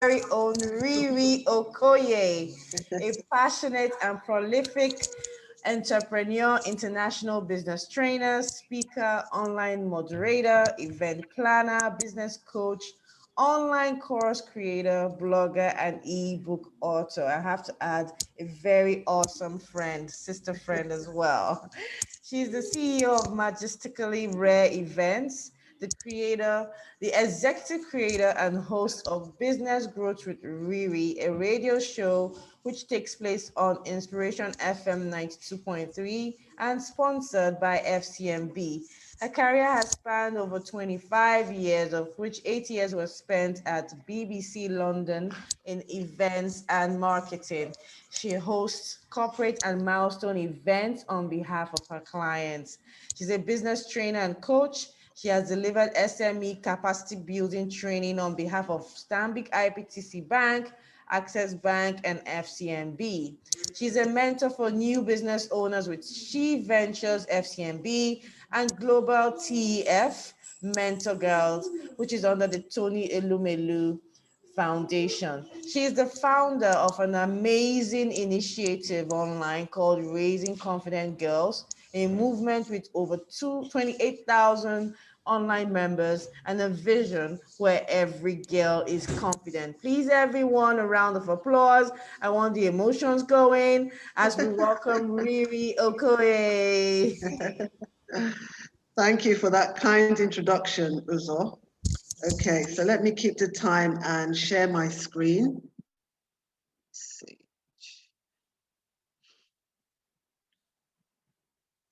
very own RiRi Okoye, a passionate and prolific entrepreneur, international business trainer, speaker, online moderator, event planner, business coach, online course creator, blogger, and ebook author. I have to add a very awesome friend, sister friend as well. She's the CEO of Majestically Rare Events, the executive creator and host of Business Growth with Riri, a radio show which takes place on Inspiration FM 92.3 and sponsored by FCMB. Her career has spanned over 25 years, of which 8 years were spent at BBC London in events and marketing. She hosts corporate and milestone events on behalf of her clients. She's a business trainer and coach. She has delivered SME capacity building training on behalf of Stanbic IPTC Bank, Access Bank, and FCMB. She's a mentor for new business owners with She Ventures FCMB and Global TEF Mentor Girls, which is under the Tony Elumelu Foundation. She is the founder of an amazing initiative online called Raising Confident Girls, a movement with over 28,000 online members and a vision where every girl is confident. Please, everyone, a round of applause. I want the emotions going as we welcome RiRi Okoye. Thank you for that kind introduction, Uzo. Okay, so let me keep the time and share my screen. Let's see.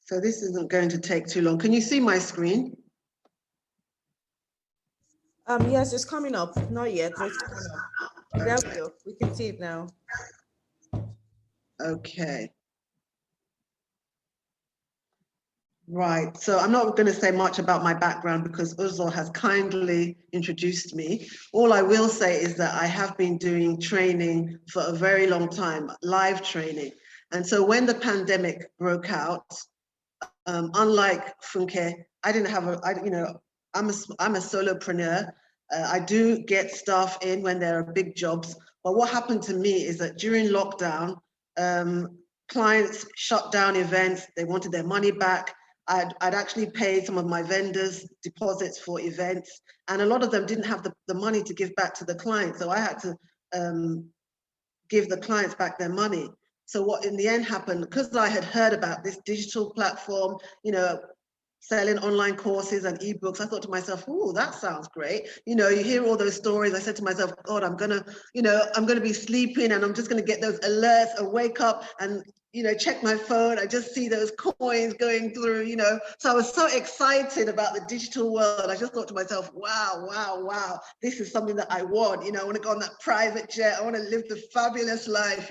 So this isn't going to take too long. Can you see my screen? Yes, it's coming up. Not yet, but it's coming up. There we go. We can see it now. Okay. Right, so I'm not going to say much about my background because Uzo has kindly introduced me. All I will say is that I have been doing training for a very long time, live training. And so when the pandemic broke out, unlike Funke, I didn't have I'm a solopreneur. I do get staff in when there are big jobs. But what happened to me is that during lockdown, clients shut down events. They wanted their money back. I'd actually paid some of my vendors deposits for events, and a lot of them didn't have the money to give back to the clients. So I had to give the clients back their money. So what in the end happened, because I had heard about this digital platform, selling online courses and ebooks, I thought to myself, oh, that sounds great. You hear all those stories. I said to myself, God, I'm gonna be sleeping and I'm just gonna get those alerts and wake up and check my phone. I just see those coins going through, So I was so excited about the digital world. I just thought to myself, wow, this is something that I want. I want to go on that private jet. I want to live the fabulous life,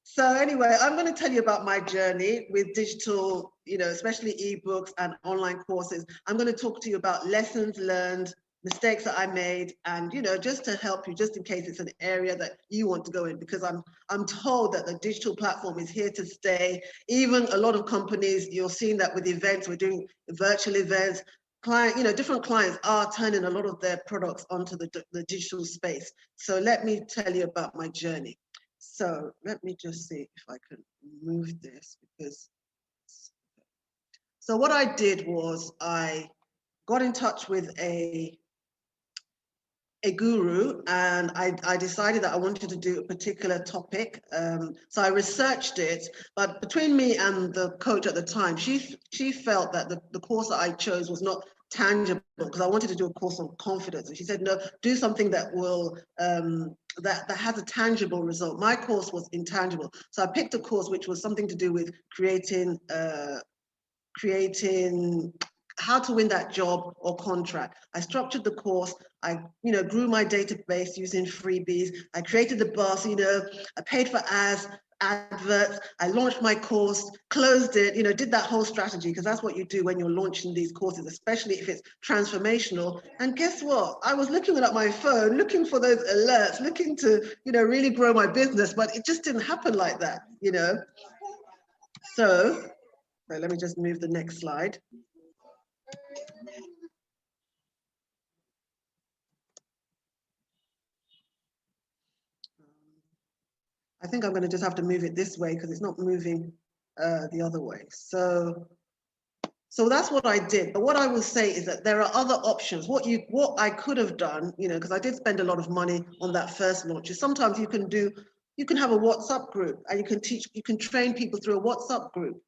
So anyway, I'm going to tell you about my journey with digital, especially ebooks and online courses. I'm going to talk to you about lessons learned, mistakes that I made, and just to help you, just in case it's an area that you want to go in, because I'm told that the digital platform is here to stay. Even a lot of companies, you're seeing that with events, we're doing virtual events. Different clients are turning a lot of their products onto the digital space. So let me tell you about my journey. So let me just see if I can move this so what I did was I got in touch with a guru, and I decided that I wanted to do a particular topic. So I researched it, but between me and the coach at the time, she felt that the course that I chose was not tangible, because I wanted to do a course on confidence. And she said, no, do something that will that has a tangible result. My course was intangible. So I picked a course which was something to do with creating how to win that job or contract. I structured the course. I, grew my database using freebies. I created the bus, I paid for adverts. I launched my course, closed it, did that whole strategy, because that's what you do when you're launching these courses, especially if it's transformational. And guess what? I was looking at my phone, looking for those alerts, looking to, really grow my business, but it just didn't happen like that, So let me just move the next slide. I think I'm going to just have to move it this way because it's not moving the other way. So that's what I did. But what I will say is that there are other options. What I could have done, because I did spend a lot of money on that first launch, is sometimes you can have a WhatsApp group and you can train people through a WhatsApp group.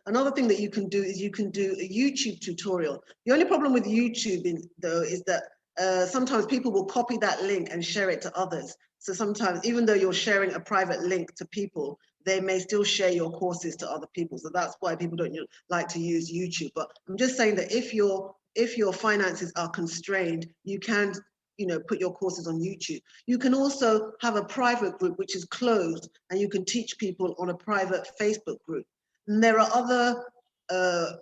Another thing that you can do is you can do a YouTube tutorial. The only problem with YouTube though is that sometimes people will copy that link and share it to others. So sometimes, even though you're sharing a private link to people, they may still share your courses to other people. So that's why people don't like to use YouTube. But I'm just saying that if your finances are constrained, you can put your courses on YouTube. You can also have a private group which is closed, and you can teach people on a private Facebook group. And there are other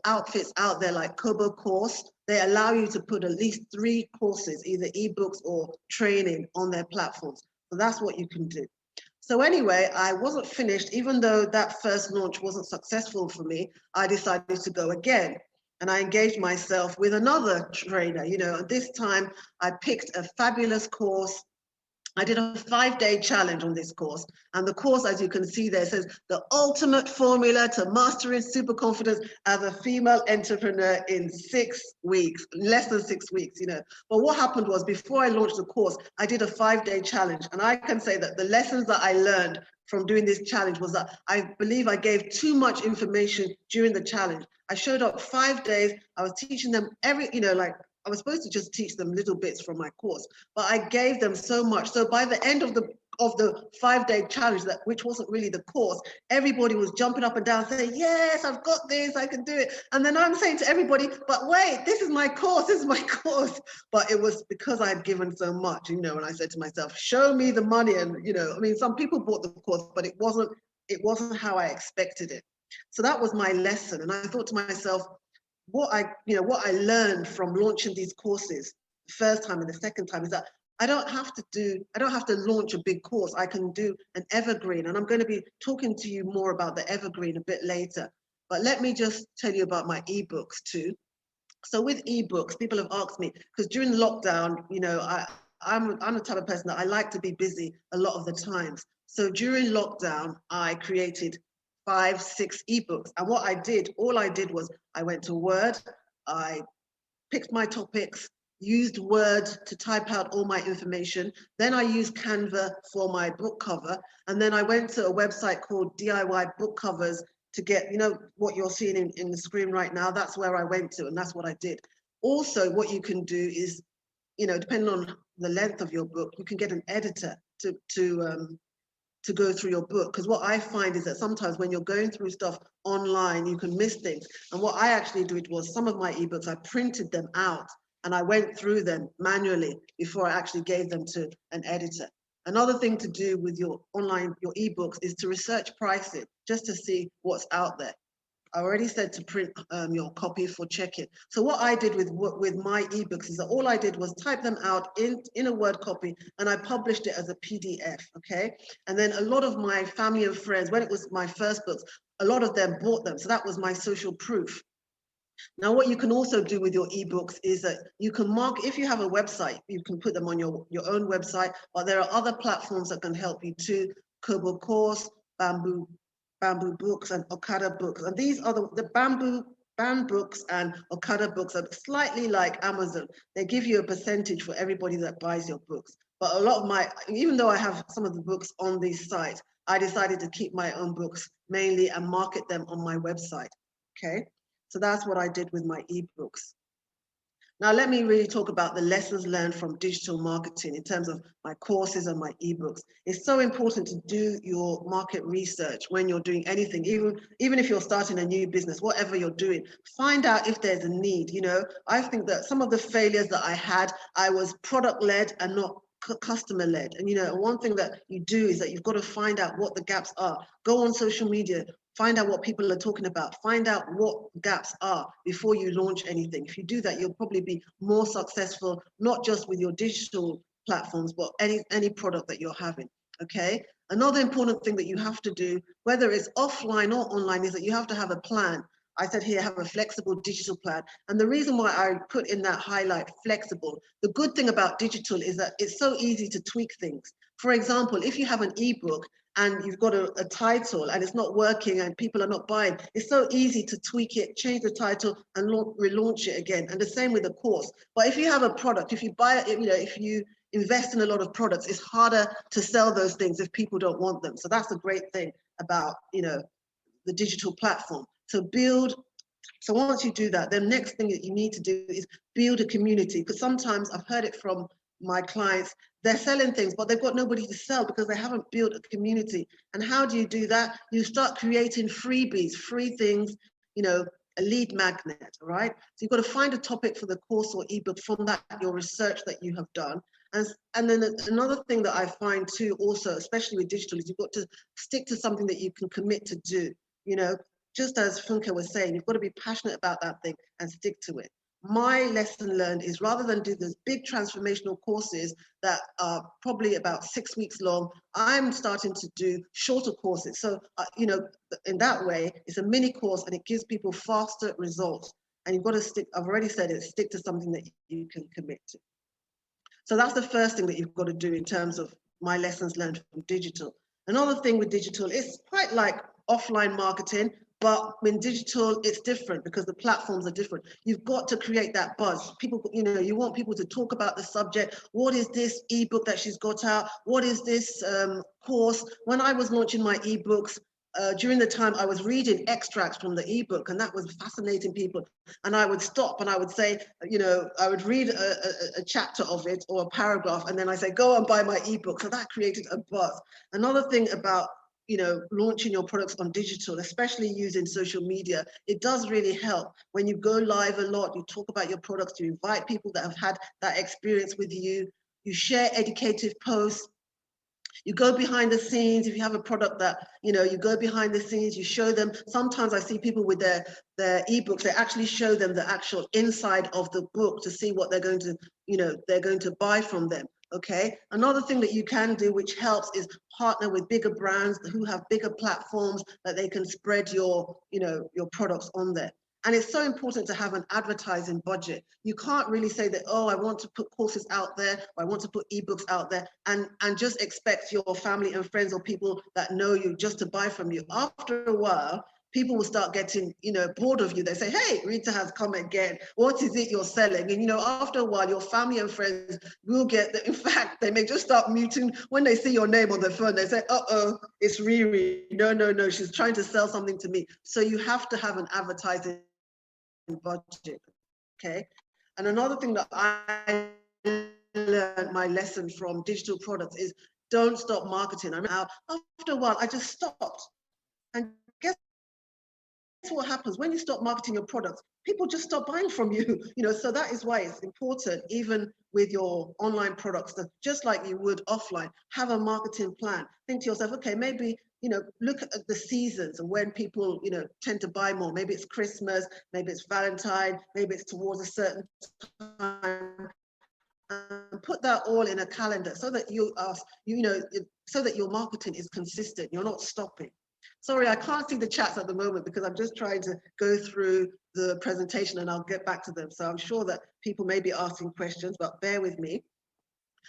outfits out there like Kobo Course. They allow you to put at least 3 courses, either ebooks or training, on their platforms. So that's what you can do. So anyway, I wasn't finished. Even though that first launch wasn't successful for me, I decided to go again. And I engaged myself with another trainer. This time I picked a fabulous course. I did a 5-day challenge on this course. And the course, as you can see there, says the ultimate formula to mastering super confidence as a female entrepreneur in 6 weeks, less than 6 weeks, But what happened was, before I launched the course, I did a 5-day challenge. And I can say that the lessons that I learned from doing this challenge was that I believe I gave too much information during the challenge. I showed up 5 days. I was teaching them I was supposed to just teach them little bits from my course, but I gave them so much. So by the end of the 5-day challenge, which wasn't really the course, everybody was jumping up and down saying, yes, I've got this, I can do it. And then I'm saying to everybody, but wait, this is my course, this is my course. But it was because I'd given so much, and I said to myself, show me the money. And, some people bought the course, but it wasn't how I expected it. So that was my lesson. And I thought to myself, what I learned from launching these courses the first time and the second time is that I don't have to launch a big course. I can do an evergreen, and I'm going to be talking to you more about the evergreen a bit later. But let me just tell you about my ebooks too. So with ebooks, people have asked me, because during lockdown, I'm the type of person that I like to be busy a lot of the times. So during lockdown, I created 5, 6 ebooks. And all I did was I went to Word, I picked my topics, used Word to type out all my information. Then I used Canva for my book cover. And then I went to a website called DIY Book Covers to get, what you're seeing in the screen right now. That's where I went to, and that's what I did. Also, what you can do is, depending on the length of your book, you can get an editor to go through your book. Because what I find is that sometimes when you're going through stuff online, you can miss things. And what I actually did was, some of my ebooks, I printed them out and I went through them manually before I actually gave them to an editor. Another thing to do with your ebooks is to research pricing, just to see what's out there. I already said to print your copy for check-in. So what I did with my ebooks is that all I did was type them out in a Word copy, and I published it as a PDF, okay? And then a lot of my family and friends, when it was my first books, a lot of them bought them. So that was my social proof. Now, what you can also do with your ebooks is that you can mark, if you have a website, you can put them on your own website, but there are other platforms that can help you too. Kobo Course, Bamboo Books, and Okada Books. And these are the Bamboo Books and Okada Books are slightly like Amazon. They give you a percentage for everybody that buys your books. But a lot of even though I have some of the books on these sites, I decided to keep my own books mainly and market them on my website, okay? So that's what I did with my ebooks. Now, let me really talk about the lessons learned from digital marketing in terms of my courses and my ebooks. It's so important to do your market research when you're doing anything, even if you're starting a new business, whatever you're doing, find out if there's a need. I think that some of the failures that I had, I was product-led and not customer-led. And one thing that you do is that you've got to find out what the gaps are. Go on social media, find out what people are talking about, find out what gaps are before you launch anything. If you do that, you'll probably be more successful, not just with your digital platforms, but any product that you're having, okay? Another important thing that you have to do, whether it's offline or online, is that you have to have a plan. I said here, have a flexible digital plan. And the reason why I put in that highlight flexible, the good thing about digital is that it's so easy to tweak things. For example, if you have an ebook and you've got a title and it's not working and people are not buying, it's so easy to tweak it, change the title and relaunch it again. And the same with a course. But if you have a product, if you buy it, if you invest in a lot of products, it's harder to sell those things if people don't want them. So that's a great thing about, the digital platform. So once you do that, the next thing that you need to do is build a community. Because sometimes I've heard it from my clients, they're selling things, but they've got nobody to sell because they haven't built a community. And how do you do that? You start creating freebies, free things, a lead magnet, right? So you've got to find a topic for the course or ebook from that, your research that you have done. And then another thing that I find too, also, especially with digital, is you've got to stick to something that you can commit to do. Just as Funke was saying, you've got to be passionate about that thing and stick to it. My lesson learned is rather than do those big transformational courses that are probably about 6 weeks long, I'm starting to do shorter courses. So, in that way, it's a mini course and it gives people faster results. And you've got to stick, I've already said it, stick to something that you can commit to. So that's the first thing that you've got to do in terms of my lessons learned from digital. Another thing with digital, it's quite like offline marketing, but in digital, it's different because the platforms are different. You've got to create that buzz. People, you want people to talk about the subject. What is this ebook that she's got out? What is this course? When I was launching my ebooks, during the time I was reading extracts from the ebook, and that was fascinating people. And I would stop and I would say, I would read a chapter of it or a paragraph, and then I say, go and buy my ebook. So that created a buzz. Another thing about launching your products on digital, especially using social media, it does really help. When you go live a lot, you talk about your products, you invite people that have had that experience with you, you share educative posts, you go behind the scenes. If you have a product that, you go behind the scenes, you show them. Sometimes I see people with their ebooks, they actually show them the actual inside of the book to see what they're going to buy from them. Okay. Another thing that you can do, which helps, is partner with bigger brands who have bigger platforms that they can spread your products on there. And it's so important to have an advertising budget. You can't really say that, oh, I want to put courses out there, or I want to put ebooks out there, and just expect your family and friends or people that know you just to buy from you. After a while, people will start getting, bored of you. They say, hey, Rita has come again. What is it you're selling? And, after a while, your family and friends will get, in fact, they may just start muting when they see your name on the phone. They say, uh-oh, it's RiRi. No, she's trying to sell something to me. So you have to have an advertising budget, okay? And another thing that I learned, my lesson from digital products, is don't stop marketing. I mean, after a while, I just stopped. And guess what happens when you stop marketing your products? People just stop buying from you. So that is why it's important, even with your online products, that just like you would offline, have a marketing plan. Think to yourself, okay, maybe look at the seasons and when people, tend to buy more. Maybe it's Christmas, maybe it's Valentine, maybe it's towards a certain time. And put that all in a calendar so that so that your marketing is consistent. You're not stopping. Sorry, I can't see the chats at the moment because I'm just trying to go through the presentation and I'll get back to them. So I'm sure that people may be asking questions, but bear with me.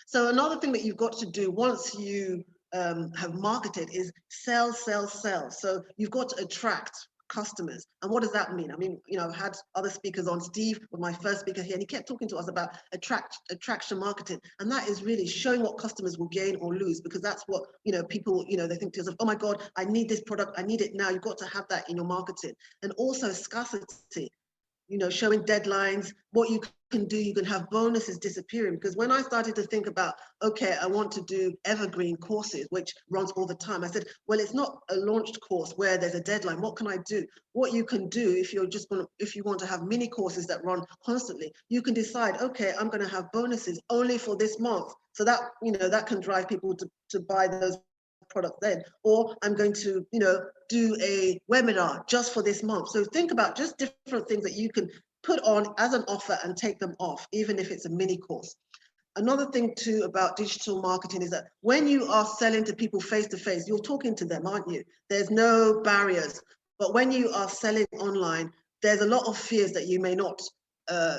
So another thing that you've got to do once you have marketed is sell. So you've got to attract customers. And what does that mean? I mean, I've had other speakers on. Steve was my first speaker here, and he kept talking to us about attraction marketing. And that is really showing what customers will gain or lose, because that's what, people, they think to themselves, oh my God, I need this product, I need it now. You've got to have that in your marketing. And also scarcity. Showing deadlines, what you can do, you can have bonuses disappearing. Because when I started to think about, okay, I want to do evergreen courses, which runs all the time, I said, well, it's not a launched course where there's a deadline. What can I do? What you can do, if you want to have mini courses that run constantly, you can decide, okay, I'm going to have bonuses only for this month. So that, that can drive people to buy those product then, or I'm going to do a webinar just for this month. So think about just different things that you can put on as an offer and take them off, even if it's a mini course. Another thing too about digital marketing is that when you are selling to people face to face, you're talking to them, aren't you? There's no barriers. But when you are selling online, there's a lot of fears that you may not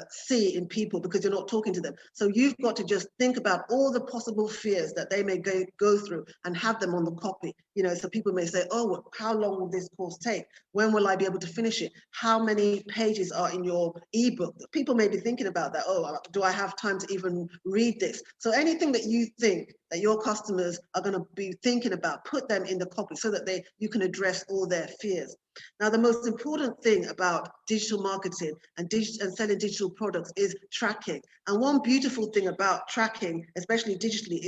see in people because you're not talking to them. So you've got to just think about all the possible fears that they may go through and have them on the copy. You know, so people may say, oh, how long will this course take? When will I be able to finish it? How many pages are in your ebook? People may be thinking about that. Oh, do I have time to even read this? So anything that you think that your customers are going to be thinking about, put them in the copy so that you can address all their fears. Now, the most important thing about digital marketing and selling digital products is tracking. And one beautiful thing about tracking, especially digitally,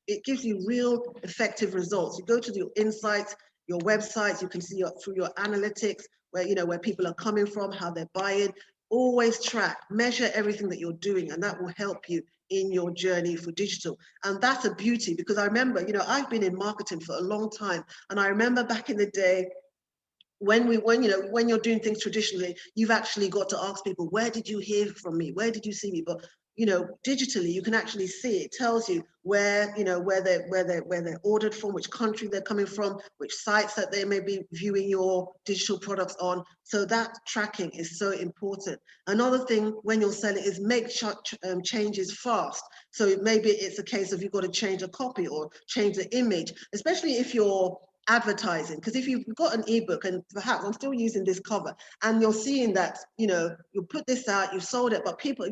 it gives you real effective results. You go to your insights, your websites, you can see through your analytics where people are coming from, how they're buying. Always track, measure everything that you're doing, and that will help you in your journey for digital. And that's a beauty, because I remember, I've been in marketing for a long time, and I remember back in the day, when you're doing things traditionally, you've actually got to ask people, where did you hear from me? Where did you see me? But digitally, you can actually see, it tells you where they're ordered from, which country they're coming from, which sites that they may be viewing your digital products on. So that tracking is so important. Another thing when you're selling is make changes fast. So maybe it's a case of you've got to change a copy or change the image, especially if you're advertising, because if you've got an ebook, and perhaps I'm still using this cover, and you're seeing that you put this out, you've sold it, but people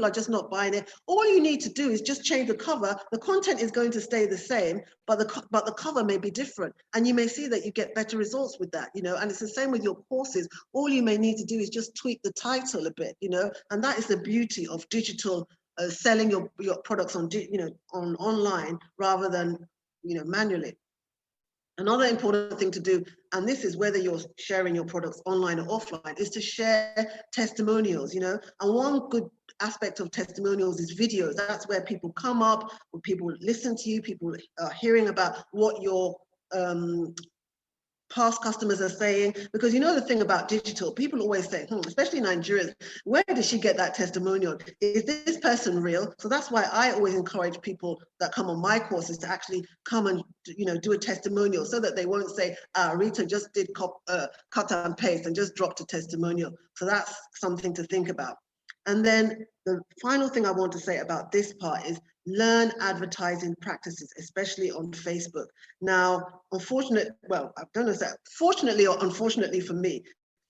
are just not buying it. All you need to do is just change the cover. The content is going to stay the same, but the cover may be different, and you may see that you get better results with that. And it's the same with your courses. All you may need to do is just tweak the title a bit, and that is the beauty of digital selling your products on online rather than manually. Another important thing to do, and this is whether you're sharing your products online or offline, is to share testimonials, and one good aspect of testimonials is videos. That's where people come up, where people listen to you, people are hearing about what your past customers are saying, because the thing about digital, people always say, especially Nigerians, where did she get that testimonial? Is this person real? So that's why I always encourage people that come on my courses to actually come and do a testimonial, so that they won't say, Rita just did cut and paste and just dropped a testimonial. So that's something to think about. And then the final thing I want to say about this part is learn advertising practices, especially on Facebook. Now, fortunately or unfortunately for me,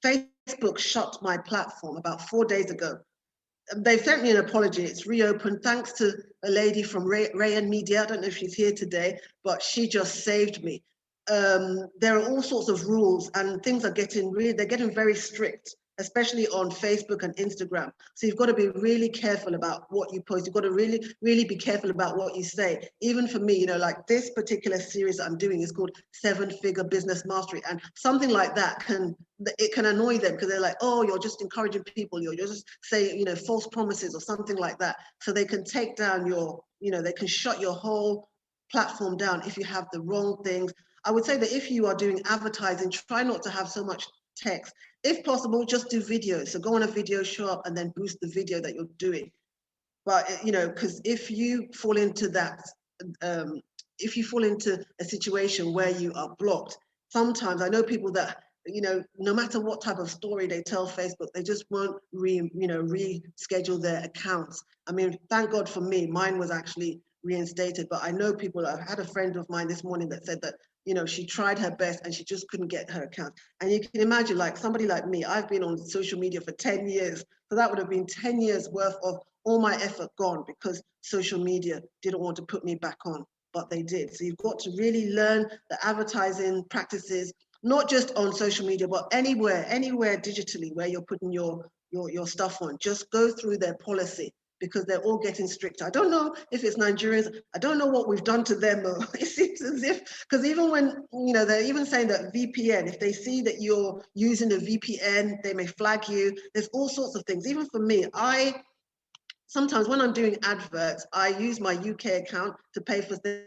Facebook shut my platform about 4 days ago. They've sent me an apology. It's reopened thanks to a lady from Rayan Media. I don't know if she's here today, but she just saved me. There are all sorts of rules, and things are getting very strict, especially on Facebook and Instagram. So you've got to be really careful about what you post. You've got to really, really be careful about what you say. Even for me, like this particular series that I'm doing is called 7-Figure Business Mastery. And something like that can annoy them, because they're like, oh, you're just encouraging people. You're just saying, false promises or something like that. So they can take down they can shut your whole platform down if you have the wrong things. I would say that if you are doing advertising, try not to have so much text. If possible, just do videos. So go on a video, show up, and then boost the video that you're doing. But, because if you fall into that, if you fall into a situation where you are blocked, sometimes I know people that, no matter what type of story they tell Facebook, they just won't reschedule their accounts. I mean, thank God for me, mine was actually reinstated, but I know people, I had a friend of mine this morning that said that, she tried her best and she just couldn't get her account. And you can imagine, like somebody like me, I've been on social media for 10 years. So that would have been 10 years worth of all my effort gone because social media didn't want to put me back on, but they did. So you've got to really learn the advertising practices, not just on social media, but anywhere digitally where you're putting your stuff on. Just go through their policy, because they're all getting stricter. I don't know if it's Nigerians. I don't know what we've done to them. It seems as if, because even when, they're even saying that VPN, if they see that you're using a VPN, they may flag you. There's all sorts of things. Even for me, sometimes when I'm doing adverts, I use my UK account to pay for things.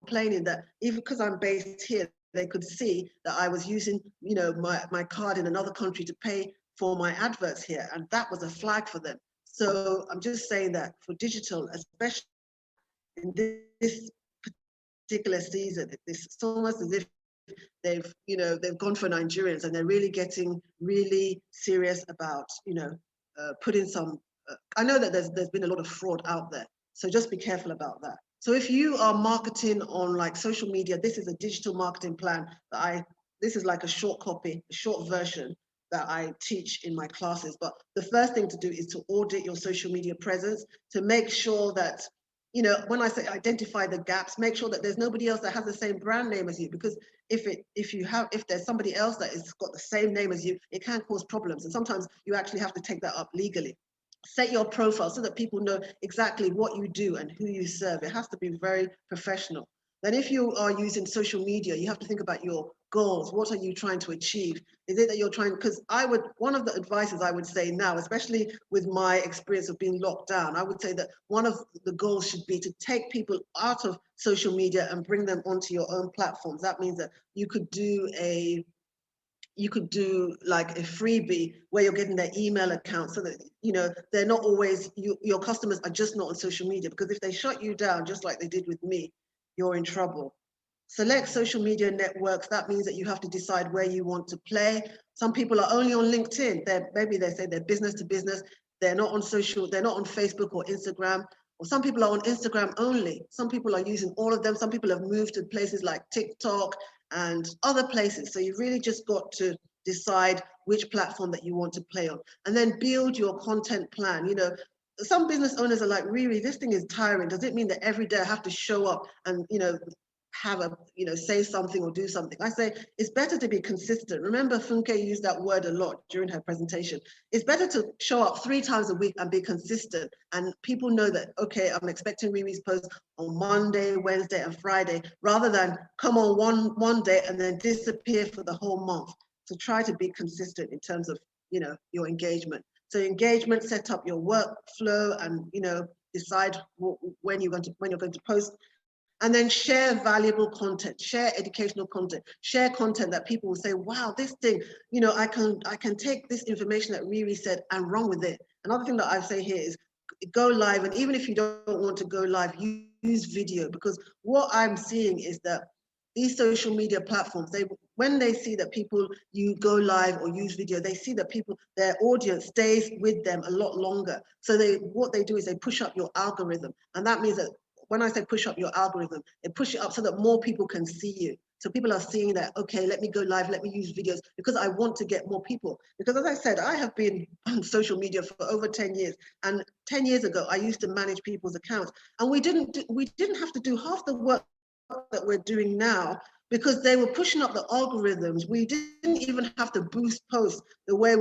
Complaining that even because I'm based here, they could see that I was using, my card in another country to pay for my adverts here. And that was a flag for them. So I'm just saying that for digital, especially in this particular season, it's almost as if they've gone for Nigerians, and they're really getting really serious about, putting some, I know that there's been a lot of fraud out there. So just be careful about that. So if you are marketing on like social media, this is a digital marketing plan that this is like a short copy, a short version that I teach in my classes. But the first thing to do is to audit your social media presence, to make sure that, when I say identify the gaps, make sure that there's nobody else that has the same brand name as you, because if there's somebody else that has got the same name as you, it can cause problems. And sometimes you actually have to take that up legally. Set your profile so that people know exactly what you do and who you serve. It has to be very professional. Then if you are using social media, you have to think about your goals. What are you trying to achieve? Is it that you're trying, because one of the advices I would say now, especially with my experience of being locked down, I would say that one of the goals should be to take people out of social media and bring them onto your own platforms. That means that you could do like a freebie where you're getting their email account, so that they're not always, your customers are just not on social media, because if they shut you down just like they did with me, you're in trouble. Select social media networks. That means that you have to decide where you want to play. Some people are only on LinkedIn. Maybe they say they're business to business. They're not on Facebook or Instagram. Or some people are on Instagram only. Some people are using all of them. Some people have moved to places like TikTok and other places. So you've really just got to decide which platform that you want to play on, and then build your content plan. Some business owners are like, RiRi, this thing is tiring. Does it mean that every day I have to show up and, say something or do something? I say it's better to be consistent. Remember, Funke used that word a lot during her presentation. It's better to show up 3 times a week and be consistent, and people know that, okay, I'm expecting RiRi's post on Monday, Wednesday, and Friday, rather than come on one day and then disappear for the whole month. So try to be consistent in terms of, your engagement. So engagement, set up your workflow, and decide when you're going to post. And then share valuable content, share educational content, share content that people will say, wow, this thing, I can take this information that RiRi said and run with it. Another thing that I say here is go live. And even if you don't want to go live, use video, because what I'm seeing is that these social media platforms, when they see that you go live or use video, they see that their audience stays with them a lot longer. So what they do is they push up your algorithm. And that means that when I say push up your algorithm, they push it up so that more people can see you. So people are seeing that, okay, let me go live, let me use videos, because I want to get more people. Because as I said, I have been on social media for over 10 years. And 10 years ago, I used to manage people's accounts. And we didn't have to do half the work that we're doing now, because they were pushing up the algorithms. We didn't even have to boost posts the way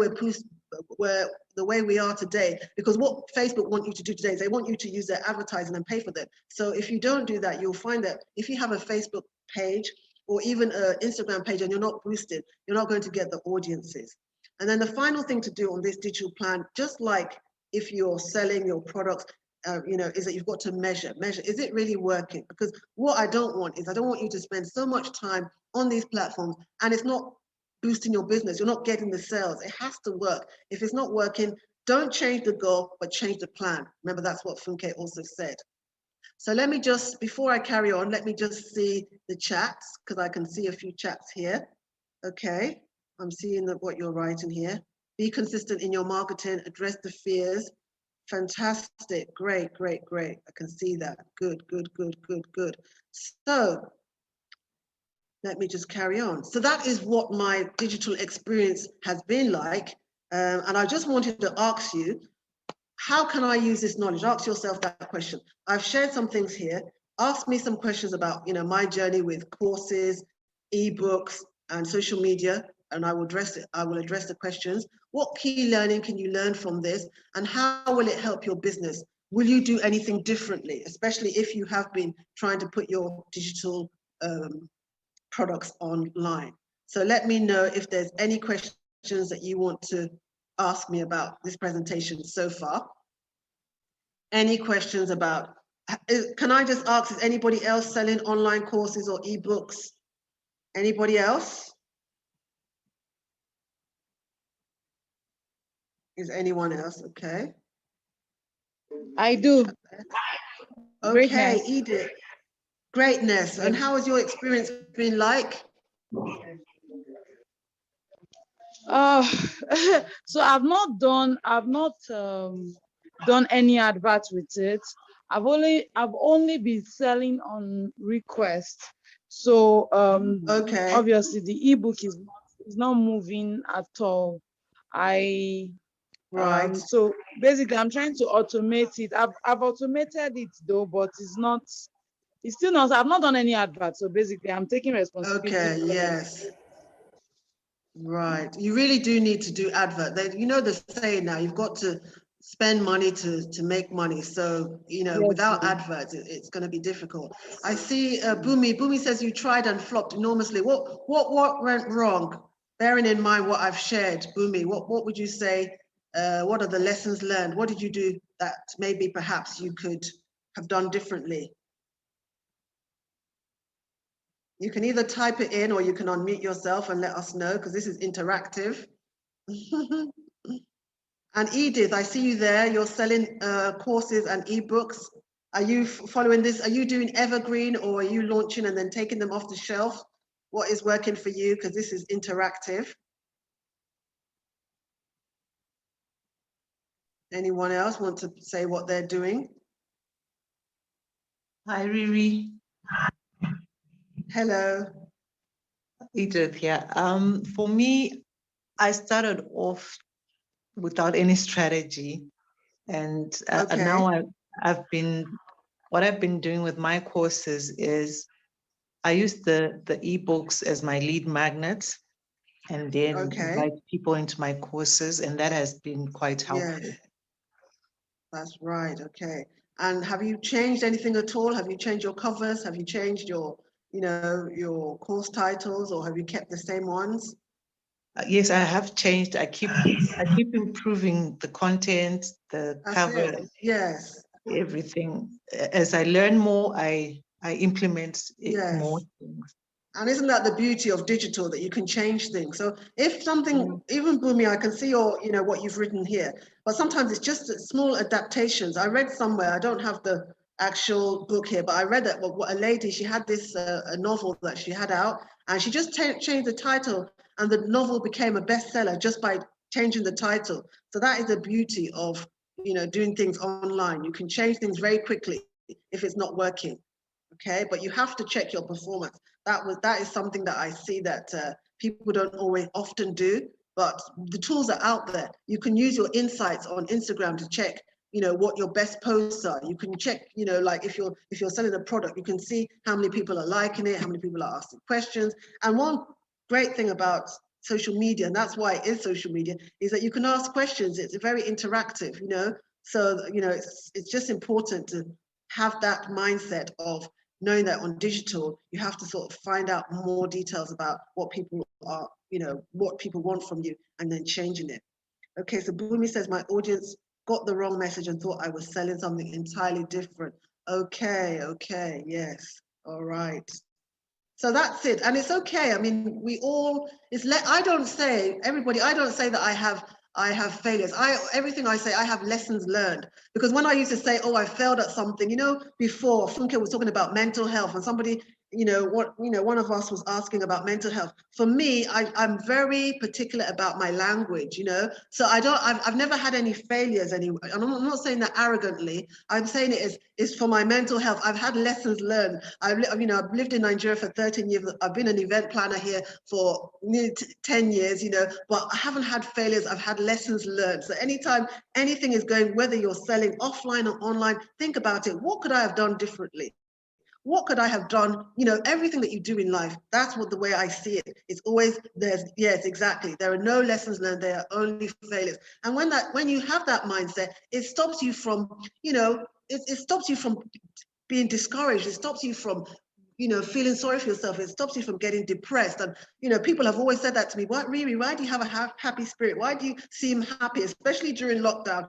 the way we are today, because what Facebook want you to do today is they want you to use their advertising and pay for them. So if you don't do that, you'll find that if you have a Facebook page or even an Instagram page and you're not boosted, you're not going to get the audiences. And then the final thing to do on this digital plan, just like if you're selling your products, is that you've got to measure, is it really working? Because what I don't want you to spend so much time on these platforms and it's not boosting your business, you're not getting the sales. It has to work. If it's not working, don't change the goal, but change the plan. Remember, that's what Funke also said. So let me just, before I carry on, let me just see the chats, because I can see a few chats here. Okay, I'm seeing what you're writing here. Be consistent in your marketing, address the fears. Fantastic, great. I can see that. Good. So let me just carry on. So that is what my digital experience has been like. And I just wanted to ask you, how can I use this knowledge? Ask yourself that question. I've shared some things here. Ask me some questions about, my journey with courses, ebooks, and social media, and I will address the questions. What key learning can you learn from this, and how will it help your business? Will you do anything differently, especially if you have been trying to put your digital products online? So let me know if there's any questions that you want to ask me about this presentation so far. Any questions about, can I just ask, is anybody else selling online courses or ebooks? Anybody else? Is anyone else? Okay. I do. Okay, Greatness. Edith. Greatness. And how has your experience been like? Uh, so I've not done done any advert with it. I've only been selling on request. So Okay, obviously the ebook is not moving at all. I right. so basically I'm trying to automate it. I've automated it though, but it's still not, I've not done any advert. So basically I'm taking responsibility Okay, because of yes. Right. You really do need to do advert. You know the saying now, you've got to spend money to make money. So, you know, yes, without ma'am. adverts, it's going to be difficult. I see Boomy. Boomy says you tried and flopped enormously. What went wrong? Bearing in mind what I've shared, Boomy, what would you say? What are the lessons learned? What did you do that maybe perhaps you could have done differently? You can either type it in or you can unmute yourself and let us know because this is interactive. And Edith, I see you there. You're selling courses and ebooks. Are you following this? Are you doing evergreen or are you launching and then taking them off the shelf? What is working for you? Because this is interactive. Anyone else want to say what they're doing? Hi, Riri. Hello. Edith here. For me, I started off without any strategy, and Okay. now what I've been doing with my courses is I use the ebooks as my lead magnets, and then Okay. invite people into my courses, and that has been quite helpful. Yes, that's right. Okay. And have you changed anything at all? Have you changed your covers? Have you changed your, your course titles, or have you kept the same ones? Yes, I have changed. I keep improving the content, the That's cover, it. Yes. everything. As I learn more, I implement more Yes. things. And isn't that the beauty of digital, that you can change things? So if something, even Boomy, I can see what you've written here, but sometimes it's just small adaptations. I read somewhere, I don't have the actual book here, but I read that a lady, she had this a novel that she had out, and she just changed the title, and the novel became a bestseller just by changing the title. So that is the beauty of, doing things online. You can change things very quickly if it's not working. Okay, but you have to check your performance. That is something that I see that people don't always often do, but the tools are out there. You can use your insights on Instagram to check, what your best posts are. You can check, like if you're selling a product, you can see how many people are liking it, how many people are asking questions. And one great thing about social media, and that's why it is social media, is that you can ask questions. It's very interactive, So, it's just important to have that mindset of knowing that on digital, you have to sort of find out more details about what people are, what people want from you, and then changing it. Okay, so Boomy says, my audience got the wrong message and thought I was selling something entirely different. Okay, yes, all right. So that's it, and it's okay. I mean, I don't say, everybody, I don't say that I have failures. Everything I say, I have lessons learned. Because when I used to say, oh, I failed at something, before Funke was talking about mental health, and somebody, one of us was asking about mental health. For me, I'm very particular about my language, So I've never had any failures anyway. And I'm not saying that arrogantly. I'm saying it's for my mental health. I've had lessons learned. I've lived in Nigeria for 13 years. I've been an event planner here for nearly 10 years, but I haven't had failures. I've had lessons learned. So anytime anything is going, whether you're selling offline or online, think about it. What could I have done differently? What could I have done? Everything that you do in life, that's the way I see it. It's always yes, exactly. There are no lessons learned, there are only failures. And when you have that mindset, it stops you from, it stops you from being discouraged. It stops you from, feeling sorry for yourself. It stops you from getting depressed. And, people have always said that to me. What, Riri, why do you have a happy spirit? Why do you seem happy, especially during lockdown?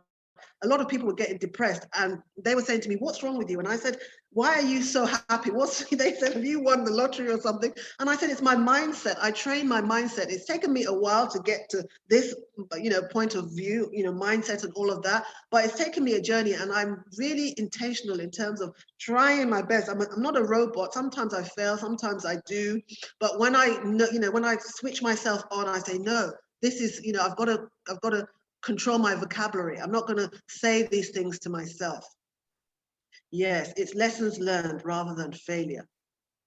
a lot of people were getting depressed, and they were saying to me, what's wrong with you? And I said, why are you so happy? They said, have you won the lottery or something? And I said, it's my mindset. I train my mindset. It's taken me a while to get to this, point of view, mindset and all of that. But it's taken me a journey, and I'm really intentional in terms of trying my best. I'm not a robot. Sometimes I fail, sometimes I do. But when when I switch myself on, I say, no, this is, I've got to control my vocabulary. I'm not going to say these things to myself. Yes, it's lessons learned rather than failure.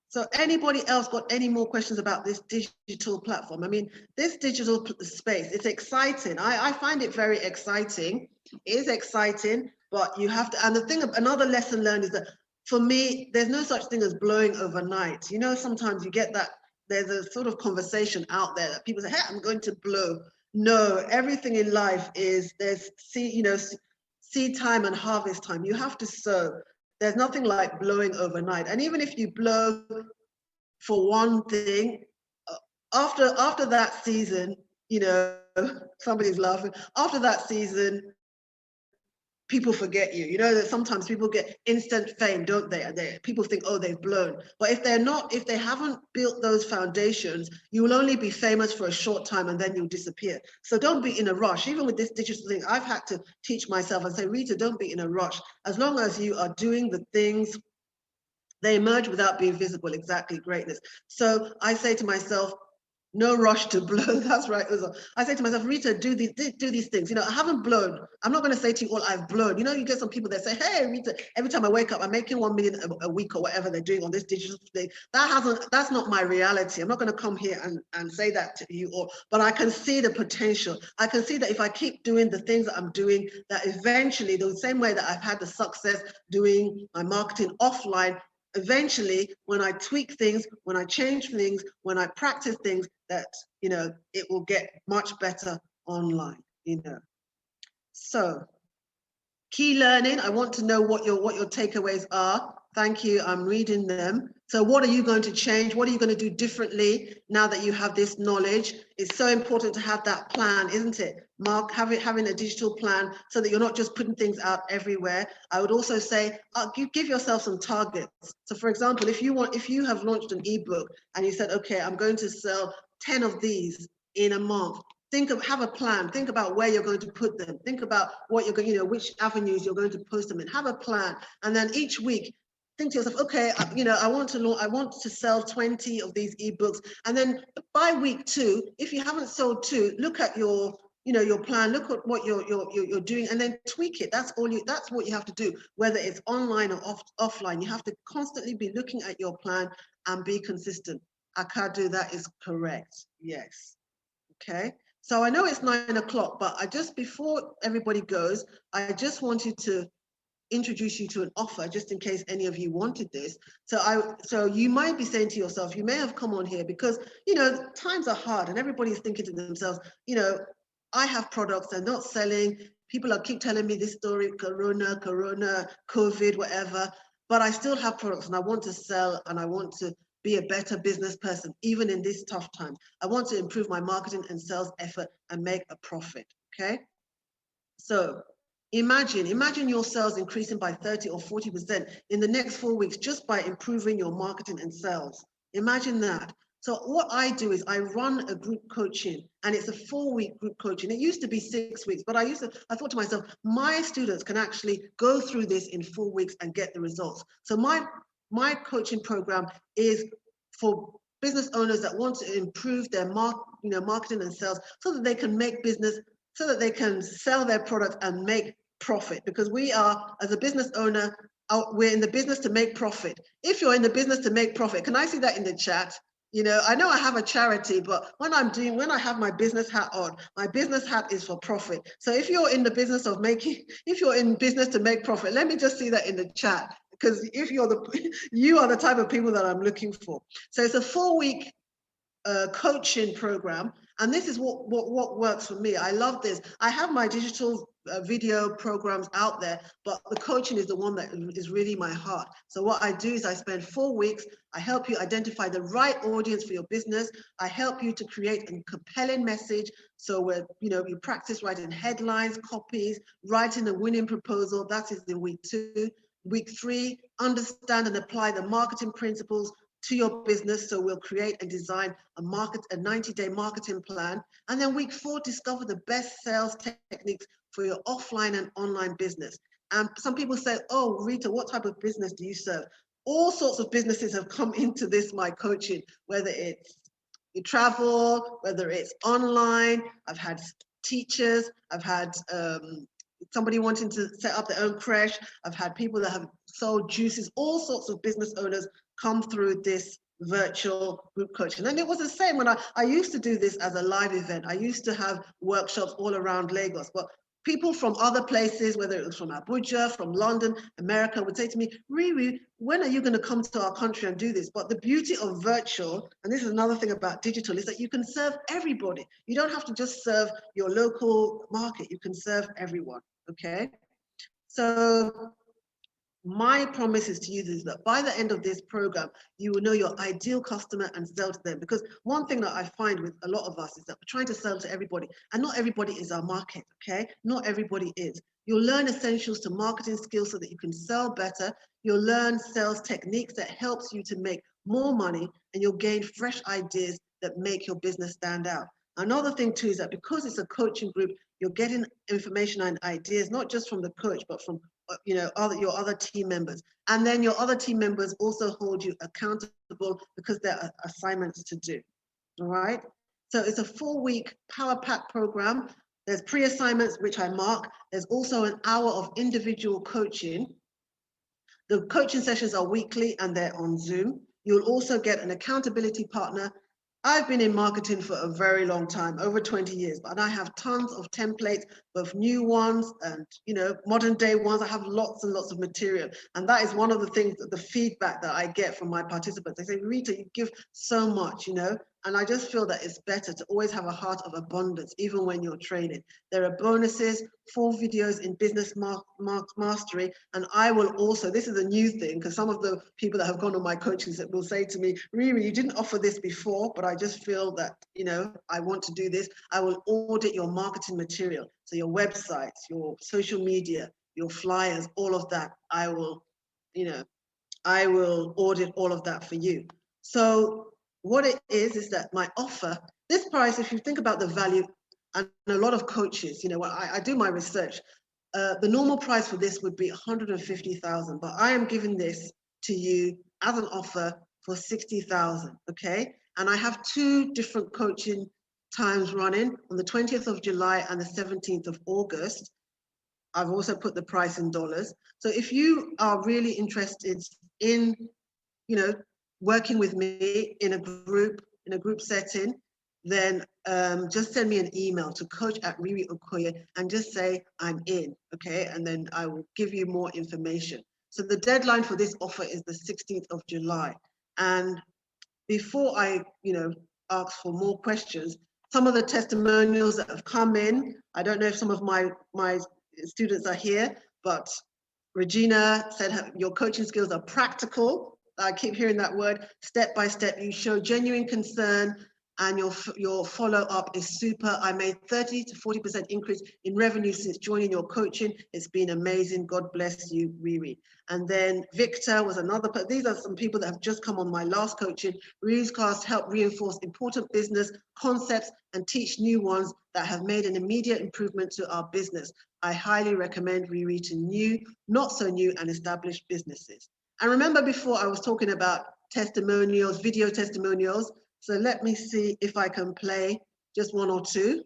So anybody else got any more questions about this digital platform? I mean, this digital space, it's exciting. I find it very exciting. It is exciting, but you have to, and another lesson learned is that for me, there's no such thing as blowing overnight. Sometimes you get that, there's a sort of conversation out there that people say, hey, I'm going to blow. No, everything in life there's seed time and harvest time. You have to sow. There's nothing like blowing overnight. And even if you blow for one thing, after that season, somebody's laughing, after that season, people forget you. That sometimes people get instant fame, don't they? People think, oh, they've blown. But if they haven't built those foundations, you will only be famous for a short time and then you'll disappear. So don't be in a rush. Even with this digital thing, I've had to teach myself and say, Rita, don't be in a rush. As long as you are doing the things, they emerge without being visible. Exactly, greatness. So I say to myself, no rush to blow. That's right. I say to myself, Rita, do these things. I haven't blown. I'm not going to say to you all I've blown. You get some people that say, hey, Rita, every time I wake up, I'm making 1 million a week or whatever they're doing on this digital thing. That's not my reality. I'm not going to come here and say that to you all, but I can see the potential. I can see that if I keep doing the things that I'm doing, that eventually, the same way that I've had the success doing my marketing offline, eventually, when I tweak things, when I change things, when I practice things, that it will get much better online. So key learning. I want to know what your takeaways are. Thank you. I'm reading them. So what are you going to change? What are you going to do differently now that you have this knowledge? It's so important to have that plan, isn't it? Mark, having a digital plan so that you're not just putting things out everywhere. I would also say, give yourself some targets. So for example, if you have launched an ebook and you said, okay, I'm going to sell 10 of these in a month. Have a plan. Think about where you're going to put them. Think about what you're going, which avenues you're going to post them in. Have a plan. And then each week, think to yourself, okay, I want to sell 20 of these ebooks. And then by week 2, if you haven't sold 2, look at your plan, look at what you're doing, and then tweak it. That's what you have to do, whether it's online or offline. You have to constantly be looking at your plan and be consistent. Akadu, that is correct. Yes. Okay. So I know it's 9 o'clock, but before everybody goes, I just wanted to introduce you to an offer, just in case any of you wanted this. So you might be saying to yourself, you may have come on here because times are hard and everybody's thinking to themselves, I have products, they're not selling. People keep telling me this story, Corona, COVID, whatever, but I still have products and I want to sell and I want to be a better business person, even in this tough time. I want to improve my marketing and sales effort and make a profit, okay? So imagine your sales increasing by 30 or 40% in the next 4 weeks just by improving your marketing and sales. Imagine that. So what I do is I run a group coaching, and it's a 4-week group coaching. It used to be 6 weeks, but I thought to myself, my students can actually go through this in 4 weeks and get the results. So my coaching program is for business owners that want to improve their marketing and sales so that they can make business, so that they can sell their product and make profit. Because we are, as a business owner, we're in the business to make profit. If you're in the business to make profit, can I see that in the chat? I know I have a charity, but when I have my business hat on, my business hat is for profit. So if you're in the business if you're in business to make profit, let me just see that in the chat, because if you are the type of people that I'm looking for. So it's a 4-week coaching program, and this is what works for me. I love this. I have my digital video programs out there, but the coaching is the one that is really my heart. So what I do is I spend 4 weeks, I help you identify the right audience for your business. I help you to create a compelling message. So where, you practice writing headlines, copies, writing a winning proposal. That is in week 2. Week 3, understand and apply the marketing principles to your business. So we'll create and design a 90-day marketing plan. And then week 4, discover the best sales techniques for your offline and online business. And some people say, oh, Rita, what type of business do you serve? All sorts of businesses have come into my coaching, whether it's travel, whether it's online. I've had teachers, I've had somebody wanting to set up their own creche. I've had people that have sold juices, all sorts of business owners come through this virtual group coaching. And it was the same when I used to do this as a live event. I used to have workshops all around Lagos, but people from other places, whether it was from Abuja, from London, America, would say to me, RiRi, when are you going to come to our country and do this? But the beauty of virtual, and this is another thing about digital, is that you can serve everybody. You don't have to just serve your local market. You can serve everyone, okay? So my promise is to you is that by the end of this program, you will know your ideal customer and sell to them. Because one thing that I find with a lot of us is that we're trying to sell to everybody, and not everybody is our market, okay? Not everybody is. You'll learn essentials to marketing skills so that you can sell better. You'll learn sales techniques that helps you to make more money, and you'll gain fresh ideas that make your business stand out. Another thing too is that because it's a coaching group, you're getting information and ideas, not just from the coach, but from your other team members. And then your other team members also hold you accountable because there are assignments to do, all right? So it's a 4-week power pack program. There's pre-assignments, which I mark. There's also an hour of individual coaching. The coaching sessions are weekly and they're on Zoom. You'll also get an accountability partner. I've been in marketing for a very long time, over 20 years, but I have tons of templates, both new ones and modern day ones. I have lots and lots of material. And that is one of the things, the feedback that I get from my participants. They say, Rita, you give so much, and I just feel that it's better to always have a heart of abundance, even when you're training. There are bonuses, 4 videos in business mastery. And I will also, this is a new thing, because some of the people that have gone on my coachings will say to me, RiRi, you didn't offer this before, but I just feel that, I want to do this. I will audit your marketing material. So your websites, your social media, your flyers, all of that. I will audit all of that for you. So what it is that my offer, this price, if you think about the value, and a lot of coaches, I do my research, the normal price for this would be 150,000, but I am giving this to you as an offer for 60,000, okay? And I have 2 different coaching times running on the 20th of July and the 17th of August. I've also put the price in dollars. So if you are really interested in, working with me in a group setting, then just send me an email to coach@RiRi Okoye and just say I'm in, okay? And then I will give you more information. So the deadline for this offer is the 16th of July. And before I, ask for more questions, some of the testimonials that have come in, I don't know if some of my students are here, but Regina said your coaching skills are practical. I keep hearing that word, step by step. You show genuine concern and your follow-up is super. I made 30 to 40% increase in revenue since joining your coaching. It's been amazing. God bless you, RiRi. And then Victor was another, but these are some people that have just come on my last coaching. RiRi's class help reinforce important business concepts and teach new ones that have made an immediate improvement to our business. I highly recommend RiRi to new, not so new and established businesses. And remember before I was talking about testimonials, video testimonials. So let me see if I can play just 1 or 2.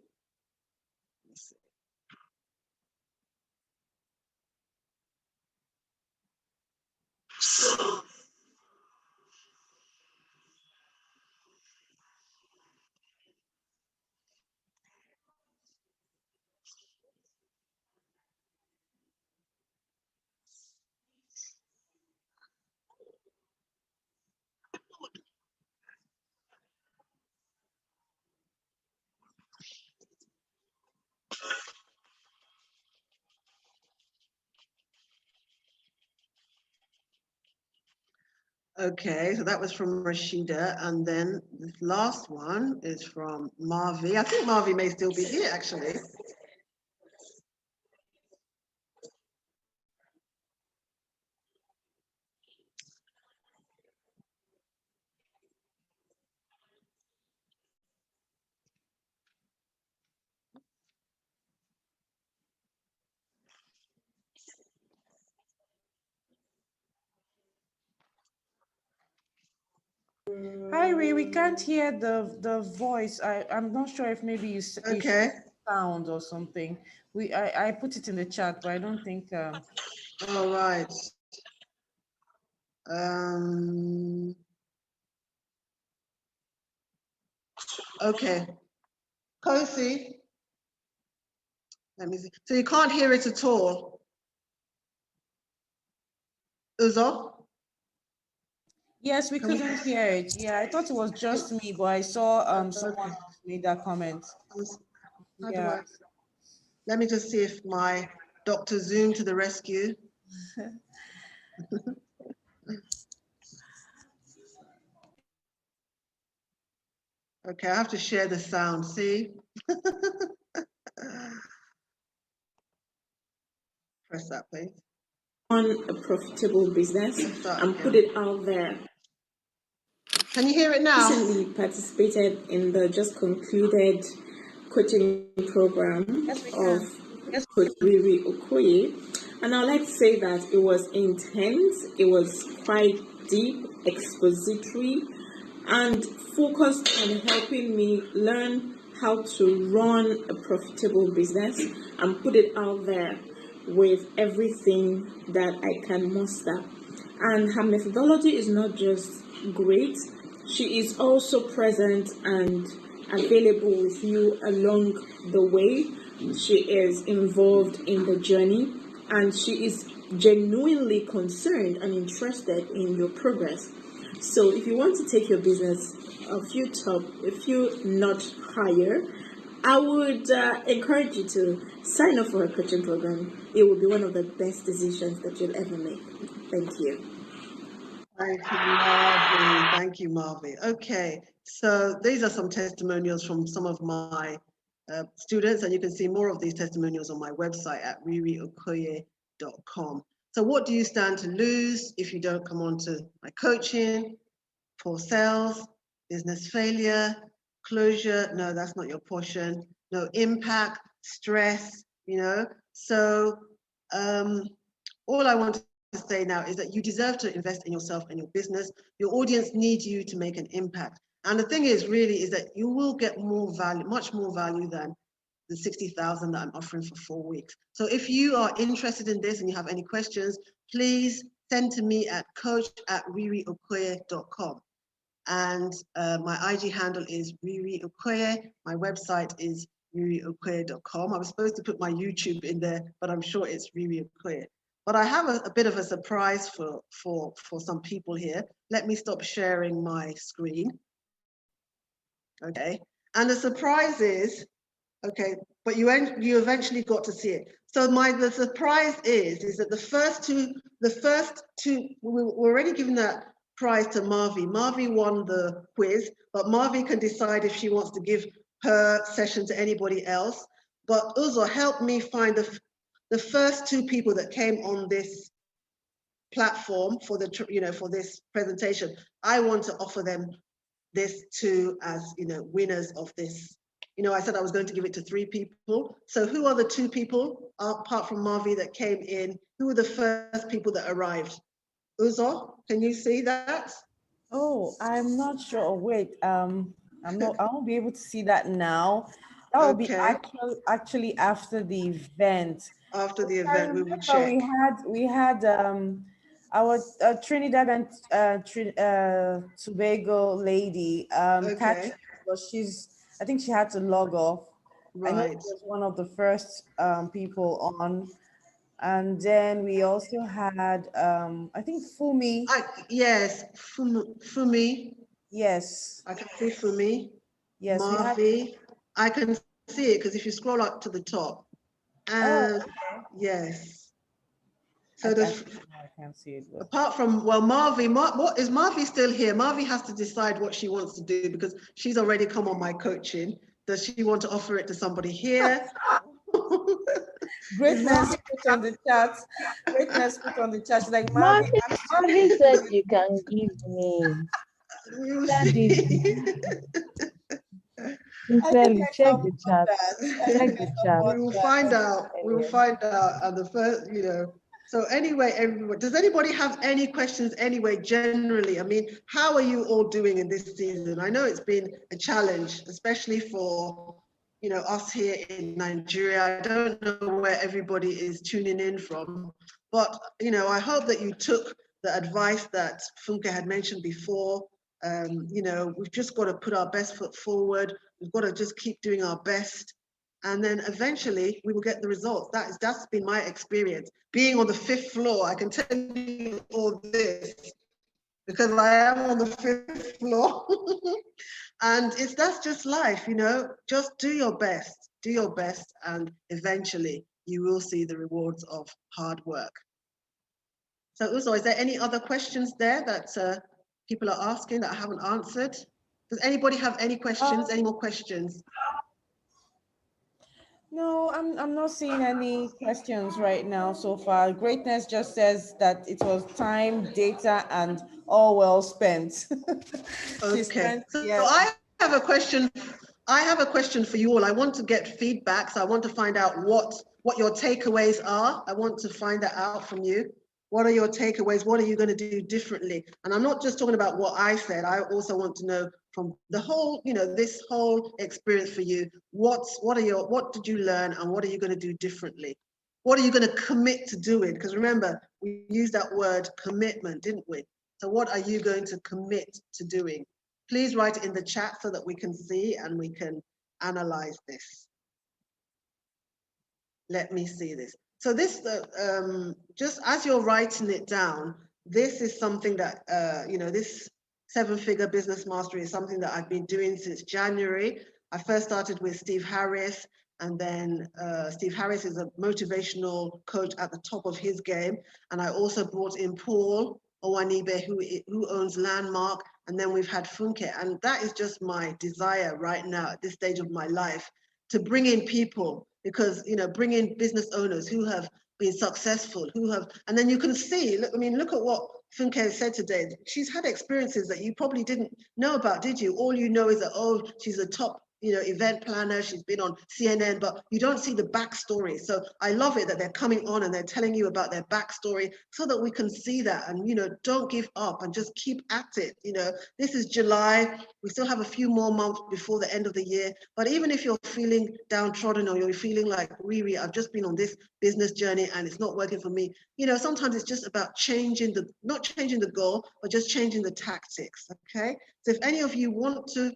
Okay, so that was from Rashida, and then this last one is from Marvi. I think Marvi may still be here, actually. Hi, Ree. We can't hear the voice. I'm not sure if maybe you should Okay, sound or something. I put it in the chat, but I don't think all right. Um, okay, Kosi, let me see. So you can't hear it at all, Uzo? yes, we Can we? couldn't hear it. Yeah, I thought it was just me, but I saw someone Okay. else made that comment. How do Yeah. I? Let me just see if my Dr. Zoom to the rescue. Okay, I have to share the sound, see? Press that, please. On a profitable business Start and put again. it out there. Can you hear it now? Recently participated in the just concluded coaching program Yes, we of can. Coach RiRi Okoye, and I'd like to say that it was intense, it was quite deep, expository, and focused on helping me learn how to run a profitable business and put it out there with everything that I can muster. And her methodology is not just great, she is also present and available with you along the way. She is involved in the journey and she is genuinely concerned and interested in your progress. So if you want to take your business a few notch higher, I would encourage you to sign up for a coaching program. It will be one of the best decisions that you'll ever make. Thank you. Thank you, Marvy. Thank you, Marvy. Okay, so these are some testimonials from some of my students, and you can see more of these testimonials on my website at ririokoye.com. So what do you stand to lose if you don't come on to my coaching? Poor sales, business failure, closure, no, that's not your portion. No impact, stress, you know. So all I want to say now is that you deserve to invest in yourself and your business. Your audience needs you to make an impact. And the thing is really is that you will get more value, much more value than the 60,000 that I'm offering for 4 weeks. So if you are interested in this and you have any questions, please send to me at coach@ririokoye.com. And my IG handle is RiRi Okoye. My website is ririokoye.com. I was supposed to put my YouTube in there, but I'm sure it's RiRi Okoye. But I have a bit of a surprise for some people here. Let me stop sharing my screen. Okay, and the surprise is, okay, but you eventually got to see it. So the surprise is that the first two, we're already giving that prize to Marvi. Marvi won the quiz, but Marvi can decide if she wants to give her session to anybody else. But Uzo, help me find the first two people that came on this platform for for this presentation. I want to offer them this to as winners of this. I said I was going to give it to 3 people. So who are the 2 people apart from Marvi that came in? Who were the first people that arrived? Uzo, can you see that? Oh, I'm not sure. Wait, I won't be able to see that now. That will be Okay. actually after the event. After the I event, we will remember check. we had our Trinidad and Tobago lady, Okay. Patrick, but I think she had to log off. I know she Right. was one of the first people on. And then we also had, I think Fumi. Yes, Fumi. Yes, I can see Fumi. yes, we had. Marvi. I can see it because if you scroll up to the top. Oh, And okay. yes. So there's, I can't see it. But apart from, well, what is Marvi still here? Marvi has to decide what she wants to do because she's already come on my coaching. Does she want to offer it to somebody here? Greatness put on the chat. Greatness put on the chat. She's like, Marvin, Marvin said you can give me. We will Daddy. see. Sincerely, check the chat. that. Check the chat. We will find out. We will find out. And the first, so anyway, everyone, does anybody have any questions anyway, generally? I mean, how are you all doing in this season? I know it's been a challenge, especially for, us here in Nigeria. I don't know where everybody is tuning in from, but, I hope that you took the advice that Funke had mentioned before. We've just got to put our best foot forward. We've got to just keep doing our best. And then eventually we will get the results. That's been my experience. Being on the 5th floor, I can tell you all this because I am on the 5th floor. And that's just life, just do your best, and eventually you will see the rewards of hard work. So Uzo, is there any other questions there that people are asking that I haven't answered? Does anybody have any questions, any more questions? No, I'm not seeing any questions right now so far. Greatness just says that it was time, data, and all well spent. Okay. So I have a question. I have a question for you all. I want to get feedback. So I want to find out what your takeaways are. I want to find that out from you. What are your takeaways? What are you going to do differently? And I'm not just talking about what I said. I also want to know from the whole, this whole experience for you. What did you learn, and what are you going to do differently? What are you going to commit to doing? Because remember, we used that word commitment, didn't we? So what are you going to commit to doing? Please write it in the chat so that we can see and we can analyze this. Let me see this. So this, just as you're writing it down, this is something that, this 7-figure business mastery is something that I've been doing since January. I first started with Steve Harris, and then Steve Harris is a motivational coach at the top of his game. And I also brought in Paul Owanibe, who owns Landmark, and then we've had Funke. And that is just my desire right now at this stage of my life, to bring in people, because, bring in business owners who have been successful, and then you can see, look at what Funke said today. She's had experiences that you probably didn't know about, did you? All you know is that, oh, she's a top, event planner, she's been on CNN, but you don't see the backstory. So I love it that they're coming on and they're telling you about their backstory so that we can see that, and, don't give up and just keep at it. This is July. We still have a few more months before the end of the year. But even if you're feeling downtrodden, or you're feeling like, RiRi, I've just been on this business journey and it's not working for me, sometimes it's just about not changing the goal, but just changing the tactics, okay? So if any of you want to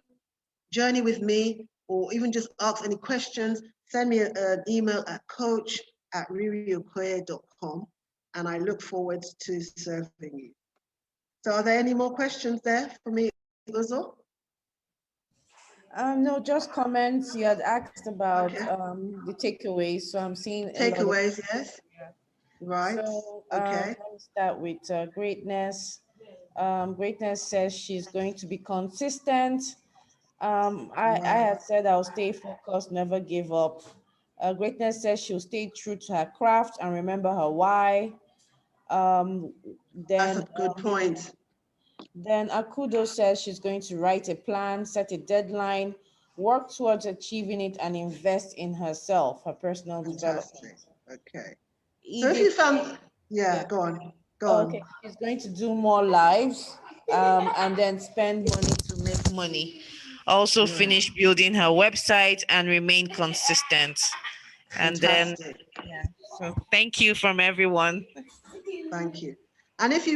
journey with me, or even just ask any questions, send me an email at coach@ririokoye.com, and I look forward to serving you. So are there any more questions there for me, Uzo? No, just comments. You had asked about the takeaways, so I'm seeing takeaways. Yes, right. So okay. let me start with Greatness. Greatness says she's going to be consistent. I had said I'll stay focused, never give up. Greatness says she'll stay true to her craft and remember her why. That's a good point. Then Akudo says she's going to write a plan, set a deadline, work towards achieving it, and invest in herself, her personal development. Okay. Edith, so if you found, go on. Okay, she's going to do more lives, and then spend money to make money. Also finish building her website and remain consistent. And Fantastic. then, so thank you from everyone. Thank you. And if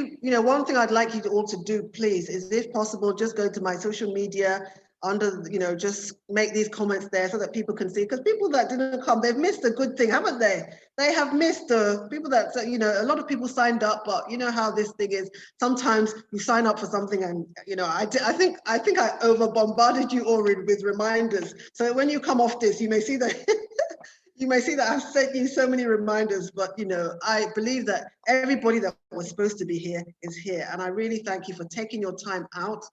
one thing I'd like you to all to do, please, is if possible, just go to my social media under, just make these comments there so that people can see, because people that didn't come, they've missed a good thing, haven't they? They have missed the people that, a lot of people signed up, but you know how this thing is. Sometimes you sign up for something and, I think I over bombarded you already with reminders. So when you come off this, you may see that You may see that I've sent you so many reminders, but you know, I believe that everybody that was supposed to be here is here. And I really thank you for taking your time out.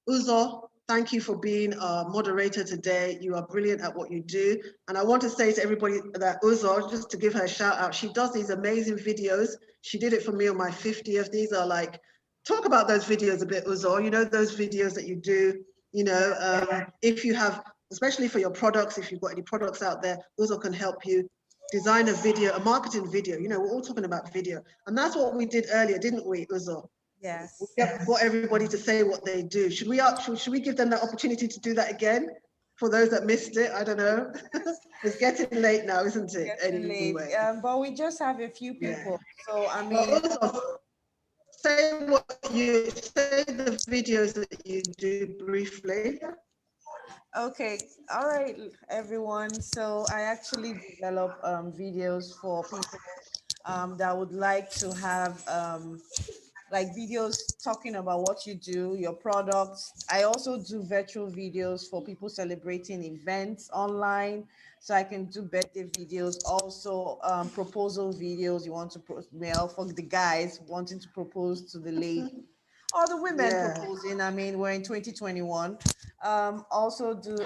Uzo, thank you for being a moderator today. You are brilliant at what you do. And I want to say to everybody that Uzo, just to give her a shout out, she does these amazing videos. She did it for me on my 50th. These are like, talk about those videos a bit, Uzo. You know, those videos that you do, you know, if you have, especially for your products, if you've got any products out there, Uzo can help you design a video, a marketing video. You know, we're all talking about video. And that's what we did earlier, didn't we, Uzo? Yes. We got everybody to say what they do. Should we give them that opportunity to do that again? For those that missed it, I don't know. It's getting late now, isn't it? Getting late. But we just have a few people. So I mean, also, say the videos that you do briefly. okay, all right, everyone. So I actually develop videos for people that would like to have like videos talking about what you do, your products. I also do virtual videos for people celebrating events online. So I can do birthday videos, also proposal videos. You want to mail for the guys wanting to propose to the lady, or the women proposing. I mean, we're in 2021. I also do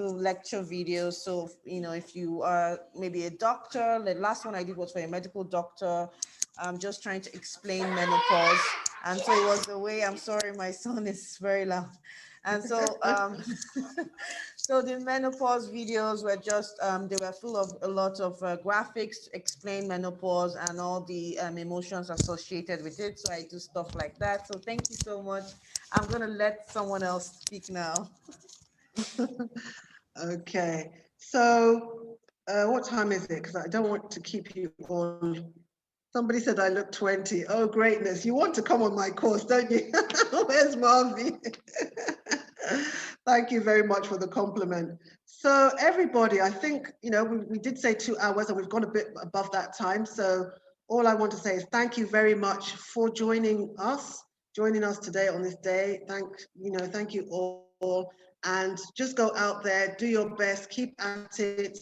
lecture videos. So, you know, if you are maybe a doctor, the last one I did was for a medical doctor. I'm just trying to explain menopause. And so it was the way, I'm sorry, my son is very loud. And so, so the menopause videos were just, they were full of a lot of graphics to explain menopause and all the emotions associated with it. So I do stuff like that. So thank you so much. I'm gonna let someone else speak now. Okay, so what time is it? Because I don't want to keep you all. Somebody said I look 20. Oh, greatness. You want to come on my course, don't you? Where's Marvy? Thank you very much for the compliment. So everybody, I think, you know, we did say 2 hours and we've gone a bit above that time. So all I want to say is thank you very much for joining us today on this day. Thank you all. And just go out there, do your best, keep at it,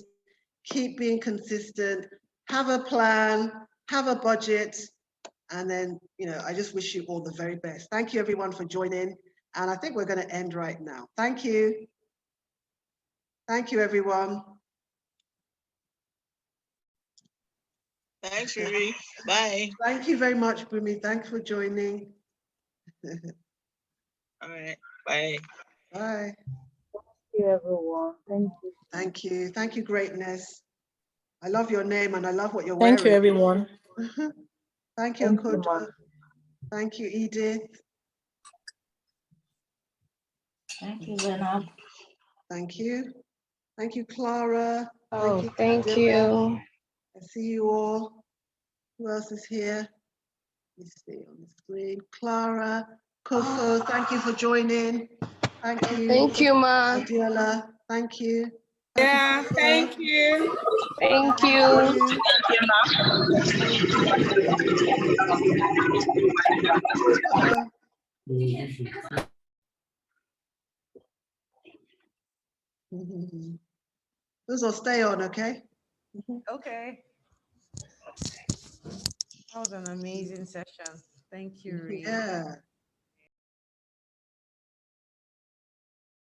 keep being consistent, have a plan, have a budget, and then, you know, I just wish you all the very best. Thank you everyone for joining. And I think we're going to end right now. Thank you. Thank you, everyone. Thanks, RiRi. Bye. Thank you very much, Bumi. Thanks for joining. All right. Bye. Bye. Thank you, everyone. Thank you. Thank you. Thank you, greatness. I love your name and I love what you're wearing. Thank you, everyone. Thank you, Kojo. Thank you, Edith. Thank you, Zainab. Thank you. Thank you, Clara. Oh, thank you. I see you all. Who else is here? Let me see on the screen. Clara, Coco, thank you for joining. Thank you. Thank you, Ma. Adiola, thank you. Yeah, thank you. Thank you. Those will stay on, okay? Okay. That was an amazing session. Thank you, Ree. Yeah.